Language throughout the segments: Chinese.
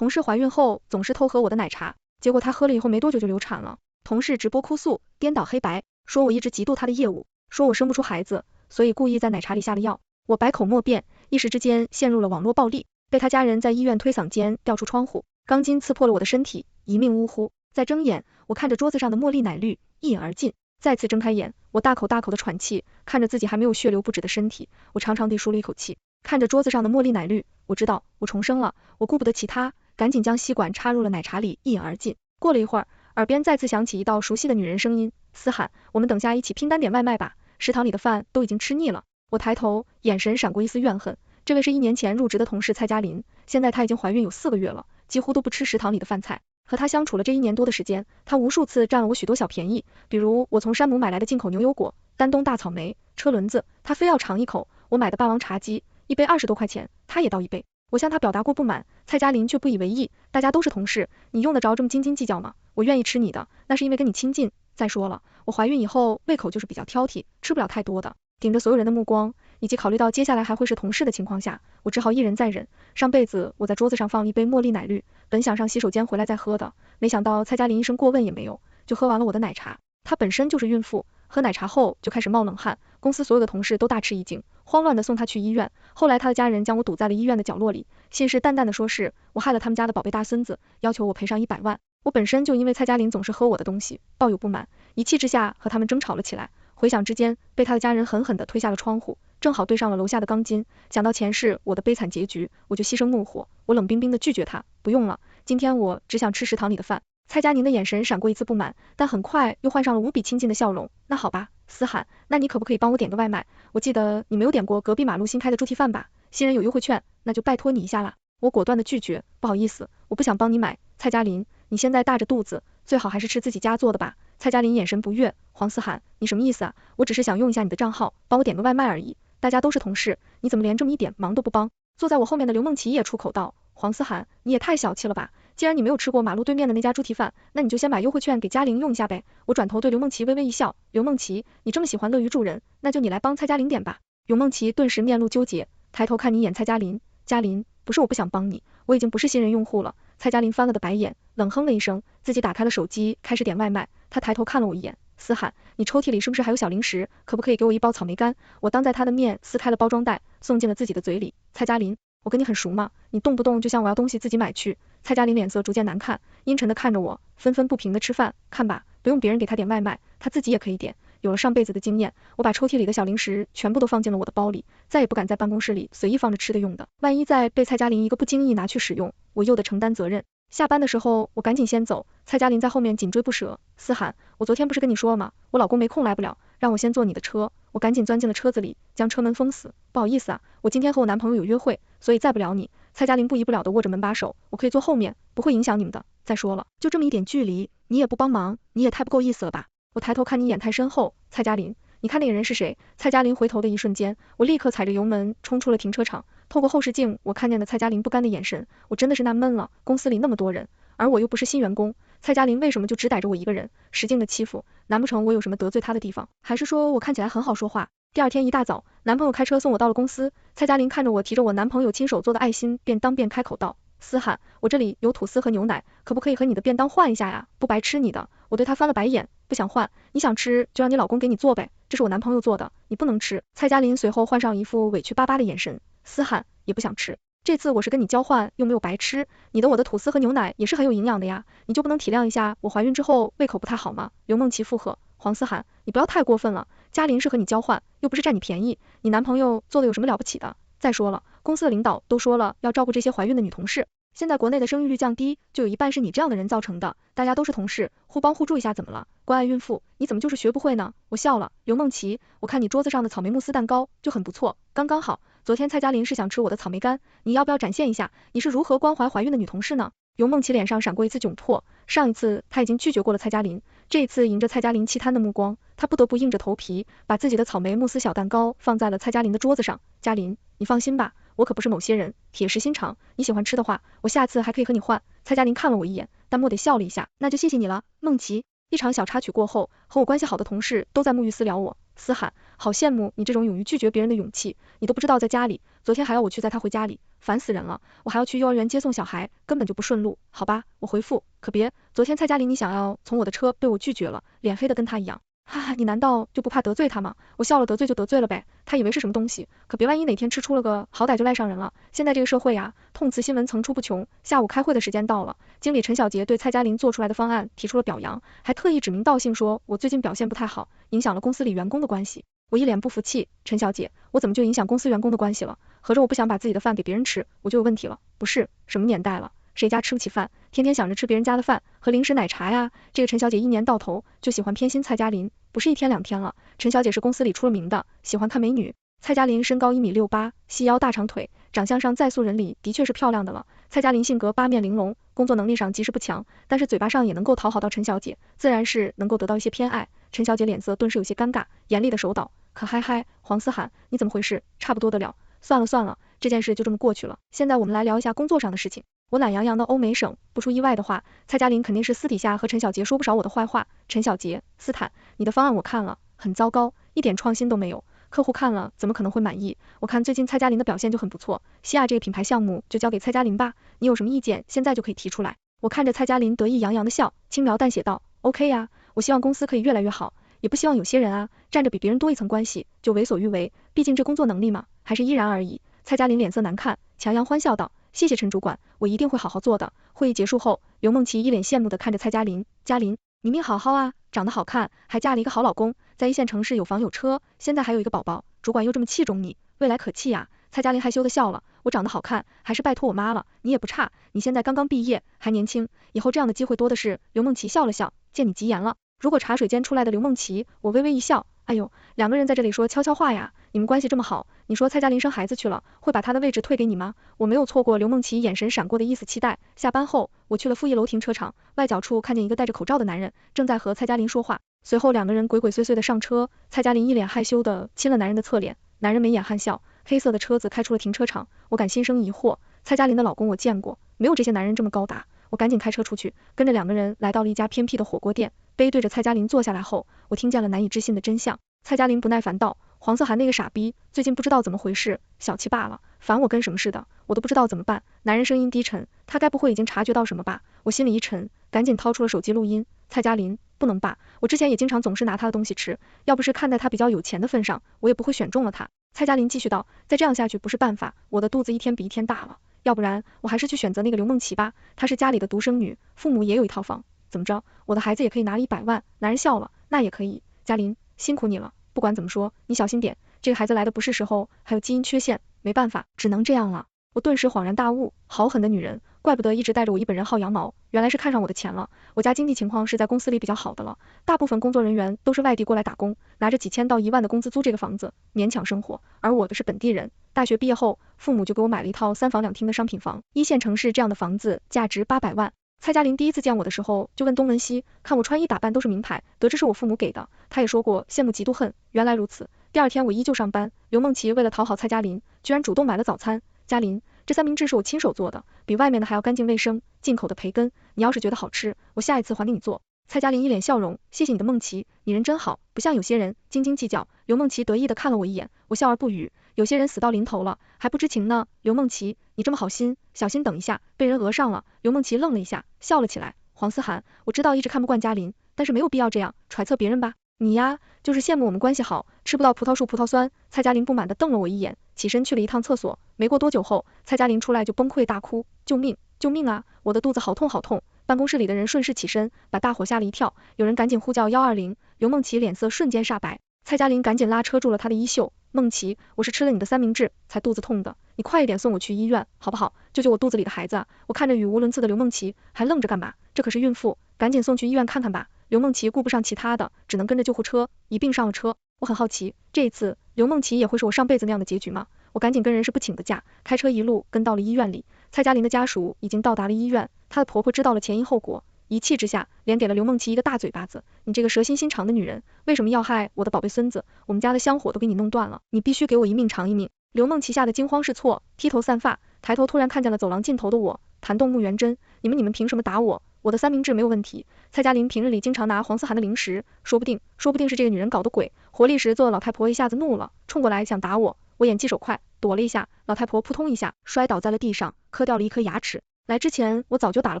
同事怀孕后总是偷喝我的奶茶，结果她喝了以后没多久就流产了。同事直播哭诉，颠倒黑白，说我一直嫉妒她的业务，说我生不出孩子，所以故意在奶茶里下了药。我百口莫辩，一时之间陷入了网络暴力，被他家人在医院推搡间掉出窗户，钢筋刺破了我的身体，一命呜呼。再睁眼，我看着桌子上的茉莉奶绿，一饮而尽。再次睁开眼，我大口大口的喘气，看着自己还没有血流不止的身体，我长长地舒了一口气。看着桌子上的茉莉奶绿，我知道我重生了，我顾不得其他，赶紧将吸管插入了奶茶里，一饮而尽。过了一会儿，耳边再次响起一道熟悉的女人声音，思涵，我们等下一起拼单点外卖吧，食堂里的饭都已经吃腻了。我抬头，眼神闪过一丝怨恨，这位是1年前入职的同事蔡嘉林，现在她已经怀孕有4个月了，几乎都不吃食堂里的饭菜。和她相处了这1年多的时间，她无数次占了我许多小便宜，比如我从山姆买来的进口牛油果、丹东大草莓、车轮子，她非要尝一口，我买的霸王茶姬，一杯20多块钱，她也倒一杯。我向她表达过不满，蔡嘉林却不以为意，大家都是同事，你用得着这么斤斤计较吗？我愿意吃你的，那是因为跟你亲近，再说了，我怀孕以后胃口就是比较挑剔，吃不了太多的。顶着所有人的目光，以及考虑到接下来还会是同事的情况下，我只好一忍再忍。上辈子我在桌子上放了一杯茉莉奶绿，本想上洗手间回来再喝的，没想到蔡嘉林一声过问也没有，就喝完了我的奶茶。她本身就是孕妇，喝奶茶后就开始冒冷汗，公司所有的同事都大吃一惊，慌乱的送她去医院。后来她的家人将我堵在了医院的角落里，信誓旦旦的说是我害了他们家的宝贝大孙子，要求我赔上100万。我本身就因为蔡嘉林总是喝我的东西抱有不满，一气之下和他们争吵了起来。回想之间，被他的家人狠狠地推下了窗户，正好对上了楼下的钢筋。想到前世我的悲惨结局，我就牺牲怒火，我冷冰冰地拒绝他，不用了，今天我只想吃食堂里的饭。蔡佳宁的眼神闪过一次不满，但很快又换上了无比亲近的笑容。那好吧，思涵，那你可不可以帮我点个外卖？我记得你没有点过隔壁马路新开的猪蹄饭吧？新人有优惠券，那就拜托你一下啦。我果断的拒绝，不好意思，我不想帮你买。蔡佳林，你现在大着肚子，最好还是吃自己家做的吧。蔡佳林眼神不悦，黄思涵，你什么意思啊？我只是想用一下你的账号，帮我点个外卖而已，大家都是同事，你怎么连这么一点忙都不帮？坐在我后面的刘梦琪也出口道，黄思涵，你也太小气了吧，既然你没有吃过马路对面的那家猪蹄饭，那你就先把优惠券给嘉玲用一下呗。我转头对刘梦琪微微一笑，刘梦琪，你这么喜欢乐于助人，那就你来帮蔡佳玲点吧。刘梦琪顿时面露纠结，抬头看你一眼蔡佳林，佳林，不是我不想帮你，我已经不是新人用户了。蔡佳林翻了个白眼，冷哼了一声，自己打开了手机，开始点外卖。他抬头看了我一眼，思涵，你抽屉里是不是还有小零食？可不可以给我1包草莓干？我当在他的面撕开了包装袋，送进了自己的嘴里。蔡佳林，我跟你很熟吗？你动不动就像我要东西自己买去。蔡佳林脸色逐渐难看，阴沉的看着我，愤愤不平的吃饭。看吧，不用别人给他点外卖，他自己也可以点。有了上辈子的经验，我把抽屉里的小零食全部都放进了我的包里，再也不敢在办公室里随意放着吃的用的，万一再被蔡佳林一个不经意拿去使用，我又得承担责任。下班的时候我赶紧先走，蔡佳林在后面紧追不舍。思涵，我昨天不是跟你说了吗？我老公没空来不了，让我先坐你的车。我赶紧钻进了车子里，将车门封死。不好意思啊，我今天和我男朋友有约会，所以载不了你。蔡佳林不依不饶的握着门把手，我可以坐后面，不会影响你们的。再说了，就这么一点距离，你也不帮忙，你也太不够意思了吧。我抬头看你眼太深厚，蔡佳林，你看那个人是谁？蔡佳林回头的一瞬间，我立刻踩着油门冲出了停车场。透过后视镜，我看见了蔡佳林不甘的眼神，我真的是纳闷了，公司里那么多人，而我又不是新员工，蔡佳林为什么就只逮着我一个人，使劲的欺负？难不成我有什么得罪他的地方？还是说我看起来很好说话？第二天一大早，男朋友开车送我到了公司，蔡佳林看着我提着我男朋友亲手做的爱心便当便开口道，思涵，我这里有吐司和牛奶，可不可以和你的便当换一下呀？不白吃你的。我对他翻了白眼，不想换，你想吃就让你老公给你做呗，这是我男朋友做的，你不能吃。蔡佳林随后换上一副委屈巴巴的眼神，思涵，也不想吃。这次我是跟你交换，又没有白吃，你的我的吐司和牛奶也是很有营养的呀，你就不能体谅一下我怀孕之后胃口不太好吗？刘梦琪附和，黄思涵，你不要太过分了，嘉林是和你交换，又不是占你便宜，你男朋友做的有什么了不起的？再说了，公司的领导都说了要照顾这些怀孕的女同事，现在国内的生育率降低，就有一半是你这样的人造成的，大家都是同事，互帮互助一下怎么了？关爱孕妇，你怎么就是学不会呢？我笑了，刘梦琪，我看你桌子上的草莓慕斯蛋糕就很不错，刚刚好，昨天蔡佳林是想吃我的草莓干，你要不要展现一下你是如何关怀怀孕的女同事呢？刘梦琪脸上闪过一次窘迫，上一次她已经拒绝过了蔡佳林，这一次迎着蔡佳林期摊的目光，她不得不硬着头皮把自己的草莓慕斯小蛋糕放在了蔡佳林的桌子上。佳林，你放心吧，我可不是某些人，铁石心肠，你喜欢吃的话，我下次还可以和你换。蔡佳林看了我一眼，淡漠地笑了一下，那就谢谢你了，梦琪。一场小插曲过后，和我关系好的同事都在沐浴私聊我，思涵，好羡慕你这种勇于拒绝别人的勇气，你都不知道在家里，昨天还要我去载他回家里，烦死人了，我还要去幼儿园接送小孩，根本就不顺路。好吧，我回复，可别，昨天蔡佳琳你想要从我的车被我拒绝了，脸黑的跟他一样。哈哈，你难道就不怕得罪他吗？我笑了，得罪就得罪了呗，他以为是什么东西，可别万一哪天吃出了个好歹就赖上人了。现在这个社会啊，痛词新闻层出不穷。下午开会的时间到了，经理陈小杰对蔡佳琳做出来的方案提出了表扬，还特意指名道姓说我最近表现不太好，影响了公司里员工的关系。我一脸不服气，陈小姐，我怎么就影响公司员工的关系了？合着我不想把自己的饭给别人吃，我就有问题了？不是，什么年代了？谁家吃不起饭，天天想着吃别人家的饭和零食奶茶呀？这个陈小姐一年到头就喜欢偏心蔡佳琳，不是一天两天了。陈小姐是公司里出了名的，喜欢看美女。蔡佳琳身高1.68米，细腰大长腿，长相上在素人里的确是漂亮的了。蔡佳琳性格八面玲珑，工作能力上即使不强，但是嘴巴上也能够讨好到陈小姐，自然是能够得到一些偏爱。陈小姐脸色顿时有些尴尬，严厉的手导，可嗨嗨，黄思涵，你怎么回事？差不多的了，算了算了，这件事就这么过去了。现在我们来聊一下工作上的事情。我懒洋洋的欧美省，不出意外的话，蔡佳琳肯定是私底下和陈小杰说不少我的坏话。陈小杰，斯坦，你的方案我看了，很糟糕，一点创新都没有，客户看了怎么可能会满意？我看最近蔡佳琳的表现就很不错，西亚这个品牌项目就交给蔡佳琳吧，你有什么意见现在就可以提出来。我看着蔡佳琳得意洋洋的笑，轻描淡写道 OK 呀，我希望公司可以越来越好，也不希望有些人啊占着比别人多一层关系就为所欲为，毕竟这工作能力嘛还是依然而已。蔡佳琳脸色难看，强颜欢笑道，谢谢陈主管，我一定会好好做的。会议结束后，刘梦琪一脸羡慕地看着蔡佳琳，佳琳，你命好好啊，长得好看，还嫁了一个好老公，在一线城市有房有车，现在还有一个宝宝，主管又这么器重你，未来可期呀。蔡佳琳害羞地笑了，我长得好看，还是拜托我妈了，你也不差，你现在刚刚毕业，还年轻，以后这样的机会多的是。刘梦琪笑了笑，见你吉言了。如果茶水间出来的刘梦琪，我微微一笑，哎呦，两个人在这里说悄悄话呀，你们关系这么好，你说蔡佳琳生孩子去了，会把她的位置退给你吗？我没有错过刘梦琪眼神闪过的一丝期待。下班后，我去了负1楼停车场，外角处看见一个戴着口罩的男人正在和蔡佳琳说话，随后两个人鬼鬼祟祟的上车，蔡佳琳一脸害羞的亲了男人的侧脸，男人眉眼含笑，黑色的车子开出了停车场，我敢心生疑惑，蔡佳琳的老公我见过，没有这些男人这么高大。我赶紧开车出去，跟着两个人来到了一家偏僻的火锅店，背对着蔡佳琳坐下来后，我听见了难以置信的真相。蔡佳琳不耐烦道，黄思涵那个傻逼，最近不知道怎么回事，小气罢了，烦我跟什么似的，我都不知道怎么办。男人声音低沉，他该不会已经察觉到什么吧？我心里一沉，赶紧掏出了手机录音。蔡佳琳，不能吧，我之前也经常总是拿他的东西吃，要不是看在他比较有钱的份上，我也不会选中了他。蔡佳琳继续道，再这样下去不是办法，我的肚子一天比一天大了。要不然我还是去选择那个刘梦琪吧，她是家里的独生女，父母也有一套房，怎么着，我的孩子也可以拿了100万。男人笑了，那也可以，佳琳，辛苦你了，不管怎么说，你小心点，这个孩子来的不是时候，还有基因缺陷，没办法，只能这样了。我顿时恍然大悟，好狠的女人，怪不得一直带着我一本人薅羊毛，原来是看上我的钱了。我家经济情况是在公司里比较好的了，大部分工作人员都是外地过来打工，拿着几千到1万的工资租这个房子，勉强生活，而我的是本地人。大学毕业后，父母就给我买了一套3房2厅的商品房，一线城市这样的房子价值800万。蔡佳琳第一次见我的时候就问东问西，看我穿衣打扮都是名牌，得知是我父母给的，她也说过羡慕嫉妒恨，原来如此。第二天我依旧上班，刘梦琪为了讨好蔡佳琳，居然主动买了早餐。佳琳，这三明治是我亲手做的，比外面的还要干净卫生，进口的培根，你要是觉得好吃，我下一次还给你做。蔡佳琳一脸笑容，谢谢你的梦琪，你人真好，不像有些人斤斤计较。刘梦琪得意的看了我一眼，我笑而不语。有些人死到临头了还不知情呢，刘梦琪，你这么好心，小心等一下被人讹上了。刘梦琪愣了一下，笑了起来。黄思涵，我知道一直看不惯佳琳，但是没有必要这样揣测别人吧。你呀，就是羡慕我们关系好，吃不到葡萄树葡萄酸。蔡佳琳不满地瞪了我一眼，起身去了一趟厕所。没过多久后，蔡佳琳出来就崩溃大哭，救命，救命啊，我的肚子好痛好痛。办公室里的人顺势起身，把大伙吓了一跳，有人赶紧呼叫120。刘梦琪脸色瞬间煞白，蔡佳琳赶紧拉扯住了她的衣袖，梦琪，我是吃了你的三明治才肚子痛的，你快一点送我去医院好不好？救救我肚子里的孩子啊！我看着语无伦次的刘梦琪，还愣着干嘛？这可是孕妇，赶紧送去医院看看吧。刘梦琪顾不上其他的，只能跟着救护车一并上了车。我很好奇，这一次刘梦琪也会是我上辈子那样的结局吗？我赶紧跟人事部请的假，开车一路跟到了医院里。蔡佳琳的家属已经到达了医院，她的婆婆知道了前因后果，一气之下连给了刘梦琪一个大嘴巴子。你这个蛇心心肠的女人，为什么要害我的宝贝孙子？我们家的香火都给你弄断了，你必须给我一命偿一命。刘梦琪吓得惊慌失措，披头散发，抬头突然看见了走廊尽头的我，弹动木元针，你们凭什么打我？我的三明治没有问题。蔡佳琳平日里经常拿黄思涵的零食，说不定是这个女人搞的鬼。活力十足的老太婆一下子怒了，冲过来想打我，我眼疾手快，躲了一下，老太婆扑通一下摔倒在了地上，磕掉了一颗牙齿。来之前我早就打了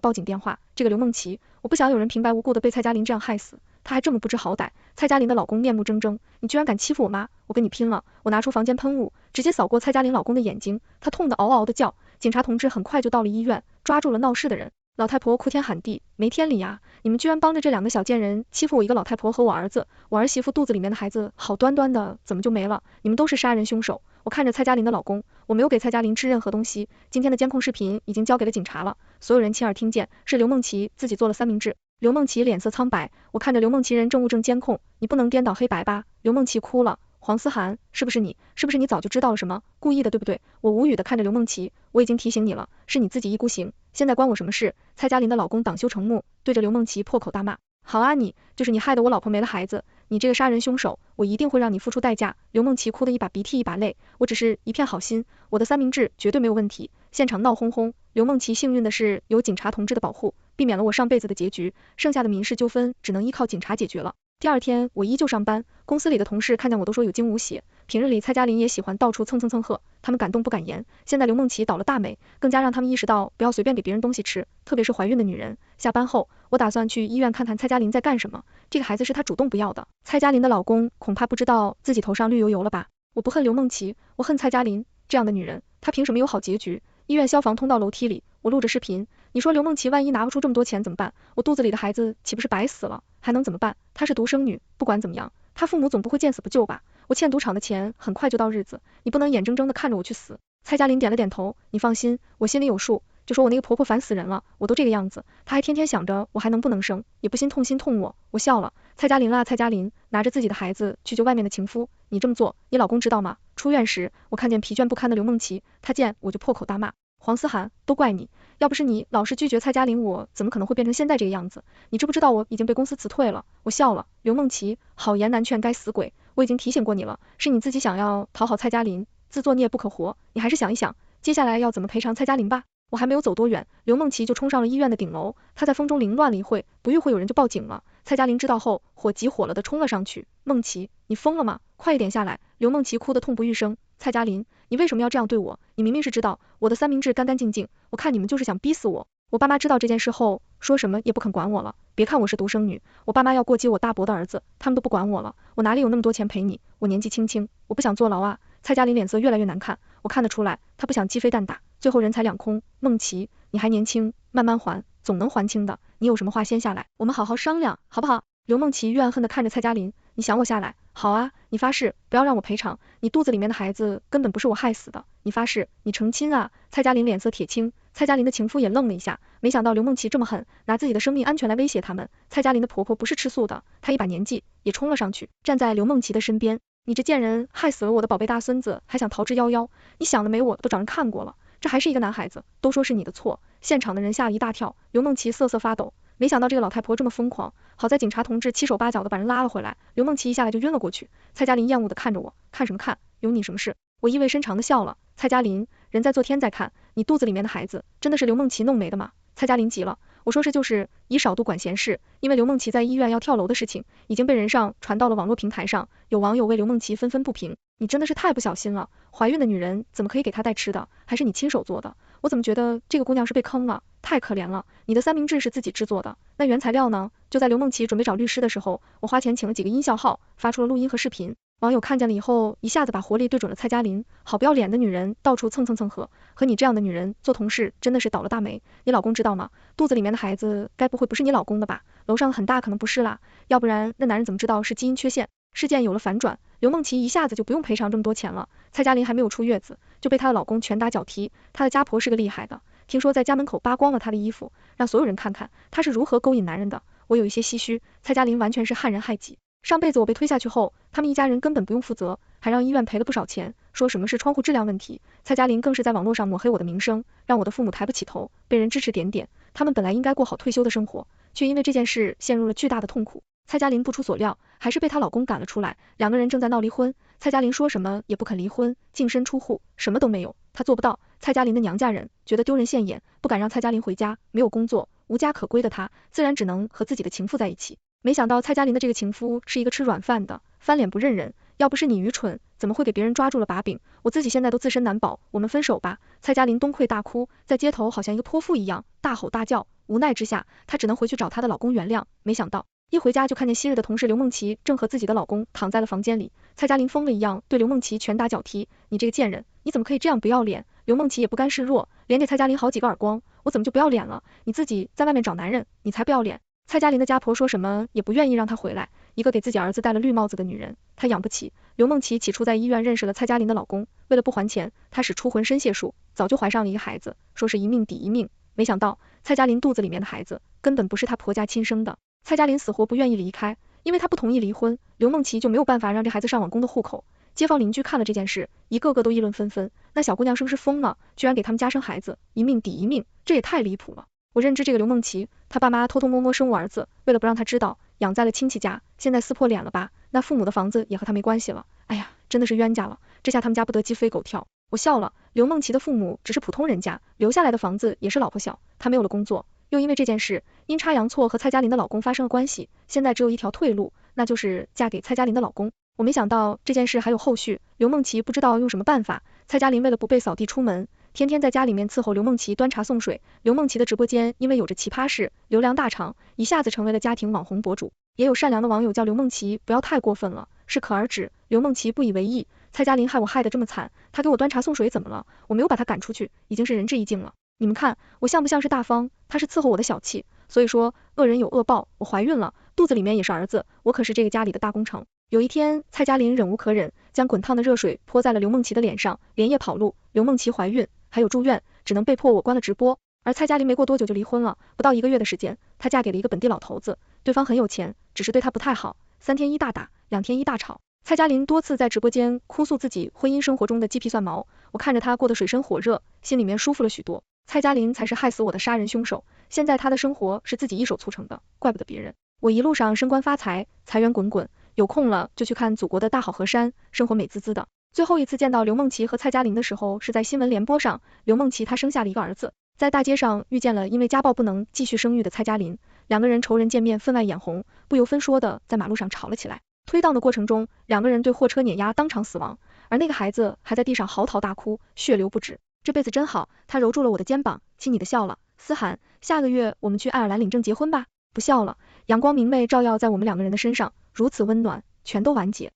报警电话，这个刘梦琪，我不想有人平白无故的被蔡佳林这样害死，她还这么不知好歹。蔡佳林的老公面目狰狞，你居然敢欺负我妈，我跟你拼了！我拿出房间喷雾，直接扫过蔡佳林老公的眼睛，他痛得嗷嗷的叫。警察同志很快就到了医院，抓住了闹事的人。老太婆哭天喊地，没天理啊！你们居然帮着这两个小贱人欺负我一个老太婆和我儿子，我儿媳妇肚子里面的孩子好端端的怎么就没了？你们都是杀人凶手！我看着蔡佳林的老公，我没有给蔡佳林吃任何东西。今天的监控视频已经交给了警察了，所有人亲耳听见是刘梦琪自己做了三明治。刘梦琪脸色苍白，我看着刘梦琪人证物证监控，你不能颠倒黑白吧？刘梦琪哭了。黄思涵，是不是你？是不是你早就知道了什么？故意的对不对？我无语的看着刘梦琪，我已经提醒你了，是你自己一孤行，现在关我什么事？蔡佳林的老公恼羞成怒，对着刘梦琪破口大骂。好啊你，就是你害得我老婆没了孩子，你这个杀人凶手，我一定会让你付出代价。刘梦琪哭得一把鼻涕一把泪，我只是一片好心，我的三明治绝对没有问题。现场闹哄哄，刘梦琪幸运的是有警察同志的保护，避免了我上辈子的结局，剩下的民事纠纷只能依靠警察解决了。第二天我依旧上班，公司里的同事看见我都说有惊无血。平日里蔡佳林也喜欢到处蹭蹭蹭喝，他们感动不敢言。现在刘梦琪倒了大霉，更加让他们意识到不要随便给别人东西吃，特别是怀孕的女人。下班后，我打算去医院看看蔡佳林在干什么。这个孩子是她主动不要的，蔡佳林的老公恐怕不知道自己头上绿油油了吧？我不恨刘梦琪，我恨蔡佳林这样的女人，她凭什么有好结局？医院消防通道楼梯里，我录着视频。你说刘梦琪万一拿不出这么多钱怎么办？我肚子里的孩子岂不是白死了？还能怎么办？她是独生女，不管怎么样，她父母总不会见死不救吧？我欠赌场的钱很快就到日子，你不能眼睁睁的看着我去死。蔡佳林点了点头，你放心，我心里有数。就说我那个婆婆烦死人了，我都这个样子，她还天天想着我还能不能生，也不心痛我。我笑了，蔡佳林啦，蔡佳林拿着自己的孩子去救外面的情夫，你这么做，你老公知道吗？出院时，我看见疲倦不堪的刘梦琪，他见我就破口大骂。黄思涵，都怪你，要不是你老是拒绝蔡佳林，我怎么可能会变成现在这个样子？你知不知道我已经被公司辞退了？我笑了，刘梦琪，好言难劝该死鬼，我已经提醒过你了，是你自己想要讨好蔡佳林，自作孽不可活，你还是想一想，接下来要怎么赔偿蔡佳林吧。我还没有走多远，刘梦琪就冲上了医院的顶楼，她在风中凌乱了一会，不一会有人就报警了。蔡佳林知道后，火急火燎的冲了上去，梦琪，你疯了吗？快一点下来！刘梦琪哭得痛不欲生。蔡佳林，你为什么要这样对我？你明明是知道我的三明治干干净净，我看你们就是想逼死我。我爸妈知道这件事后，说什么也不肯管我了。别看我是独生女，我爸妈要过继我大伯的儿子，他们都不管我了。我哪里有那么多钱陪你？我年纪轻轻，我不想坐牢啊。蔡佳林脸色越来越难看，我看得出来，他不想鸡飞蛋打，最后人财两空。梦琪，你还年轻，慢慢还，总能还清的。你有什么话先下来，我们好好商量，好不好？刘梦琪怨恨地看着蔡佳林，你想我下来？好啊，你发誓不要让我赔偿，你肚子里面的孩子根本不是我害死的，你发誓，你成亲啊？蔡佳林脸色铁青，蔡佳林的情夫也愣了一下，没想到刘梦琪这么狠，拿自己的生命安全来威胁他们。蔡佳林的婆婆不是吃素的，她一把年纪也冲了上去，站在刘梦琪的身边，你这贱人害死了我的宝贝大孙子，还想逃之夭夭，你想得美，我都找人看过了，这还是一个男孩子，都说是你的错。现场的人吓了一大跳，刘梦琪瑟瑟发抖，没想到这个老太婆这么疯狂，好在警察同志七手八脚的把人拉了回来，刘梦琪一下来就晕了过去。蔡佳林厌恶的看着我，看什么看？有你什么事？我意味深长的笑了。蔡佳林，人在做天在看，你肚子里面的孩子真的是刘梦琪弄没的吗？蔡佳林急了，我说是就是以少度管闲事，因为刘梦琪在医院要跳楼的事情已经被人上传到了网络平台上，有网友为刘梦琪纷纷不平，你真的是太不小心了，怀孕的女人怎么可以给她带吃的，还是你亲手做的？我怎么觉得这个姑娘是被坑了，太可怜了。你的三明治是自己制作的，那原材料呢？就在刘梦琪准备找律师的时候，我花钱请了几个音效号，发出了录音和视频。网友看见了以后，一下子把火力对准了蔡佳林，好不要脸的女人到处蹭蹭蹭喝，和你这样的女人做同事真的是倒了大霉。你老公知道吗？肚子里面的孩子该不会不是你老公的吧？楼上很大可能不是啦，要不然那男人怎么知道是基因缺陷？事件有了反转，刘梦琪一下子就不用赔偿这么多钱了。蔡佳林还没有出月子，就被她的老公拳打脚踢，她的家婆是个厉害的，听说在家门口扒光了她的衣服，让所有人看看她是如何勾引男人的。我有一些唏嘘，蔡佳林完全是害人害己。上辈子我被推下去后，他们一家人根本不用负责，还让医院赔了不少钱，说什么是窗户质量问题。蔡佳林更是在网络上抹黑我的名声，让我的父母抬不起头，被人指指点点。他们本来应该过好退休的生活，却因为这件事陷入了巨大的痛苦。蔡佳林不出所料，还是被她老公赶了出来，两个人正在闹离婚。蔡佳林说什么也不肯离婚，净身出户，什么都没有，她做不到。蔡佳林的娘家人觉得丢人现眼，不敢让蔡佳林回家，没有工作，无家可归的她，自然只能和自己的情妇在一起。没想到蔡佳林的这个情夫是一个吃软饭的，翻脸不认人，要不是你愚蠢，怎么会给别人抓住了把柄？我自己现在都自身难保，我们分手吧。蔡佳琳崩溃大哭，在街头好像一个泼妇一样，大吼大叫。无奈之下，她只能回去找她的老公原谅。没想到一回家就看见昔日的同事刘梦琪正和自己的老公躺在了房间里。蔡佳琳疯了一样对刘梦琪拳打脚踢，你这个贱人，你怎么可以这样不要脸？刘梦琪也不甘示弱，连给蔡佳琳好几个耳光，我怎么就不要脸了？你自己在外面找男人，你才不要脸！蔡佳琳的家婆说什么也不愿意让她回来，一个给自己儿子戴了绿帽子的女人，她养不起。刘梦琪起初在医院认识了蔡佳琳的老公，为了不还钱，她使出浑身解数，早就怀上了一个孩子，说是一命抵一命。没想到蔡佳琳肚子里面的孩子根本不是她婆家亲生的，蔡佳琳死活不愿意离开，因为她不同意离婚，刘梦琪就没有办法让这孩子上网公的户口。街坊邻居看了这件事，一个个都议论纷纷，那小姑娘是不是疯了？居然给他们家生孩子，一命抵一命，这也太离谱了。我认知这个刘梦琪，她爸妈偷偷摸摸生我儿子，为了不让她知道，养在了亲戚家，现在撕破脸了吧？那父母的房子也和他没关系了。哎呀，真的是冤家了，这下他们家不得鸡飞狗跳。我笑了，刘梦琪的父母只是普通人家，留下来的房子也是老婆小，她没有了工作，又因为这件事阴差阳错和蔡佳琳的老公发生了关系，现在只有一条退路，那就是嫁给蔡佳琳的老公。我没想到这件事还有后续，刘梦琪不知道用什么办法，蔡佳琳为了不被扫地出门，天天在家里面伺候刘梦琪端茶送水。刘梦琪的直播间因为有着奇葩事，流量大涨，一下子成为了家庭网红博主。也有善良的网友叫刘梦琪不要太过分了，适可而止。刘梦琪不以为意，蔡佳琳害我害得这么惨，她给我端茶送水怎么了？我没有把她赶出去，已经是仁至义尽了。你们看我像不像是大方？她是伺候我的小气，所以说恶人有恶报，我怀孕了，肚子里面也是儿子，我可是这个家里的大工程。有一天，蔡佳琳忍无可忍，将滚烫的热水泼在了刘梦琪的脸上，连夜跑路。刘梦琪怀孕，还有住院，只能被迫我关了直播。而蔡佳琳没过多久就离婚了，不到1个月的时间，她嫁给了一个本地老头子，对方很有钱，只是对她不太好，3天1大打，2天1大吵。蔡佳琳多次在直播间哭诉自己婚姻生活中的鸡皮蒜毛，我看着她过得水深火热，心里面舒服了许多。蔡佳琳才是害死我的杀人凶手，现在她的生活是自己一手促成的，怪不得别人。我一路上升官发财，财源滚滚。有空了就去看祖国的大好河山，生活美滋滋的。最后一次见到刘梦琪和蔡佳琳的时候是在新闻联播上，刘梦琪她生下了一个儿子，在大街上遇见了因为家暴不能继续生育的蔡佳琳，两个人仇人见面分外眼红，不由分说的在马路上吵了起来。推搪的过程中，两个人对货车碾压，当场死亡，而那个孩子还在地上嚎啕大哭，血流不止。这辈子真好，他揉住了我的肩膀，亲昵的笑了，嘶喊，下个月我们去爱尔兰领证结婚吧。不笑了，阳光明媚照耀在我们两个人的身上，如此温暖，全都完结。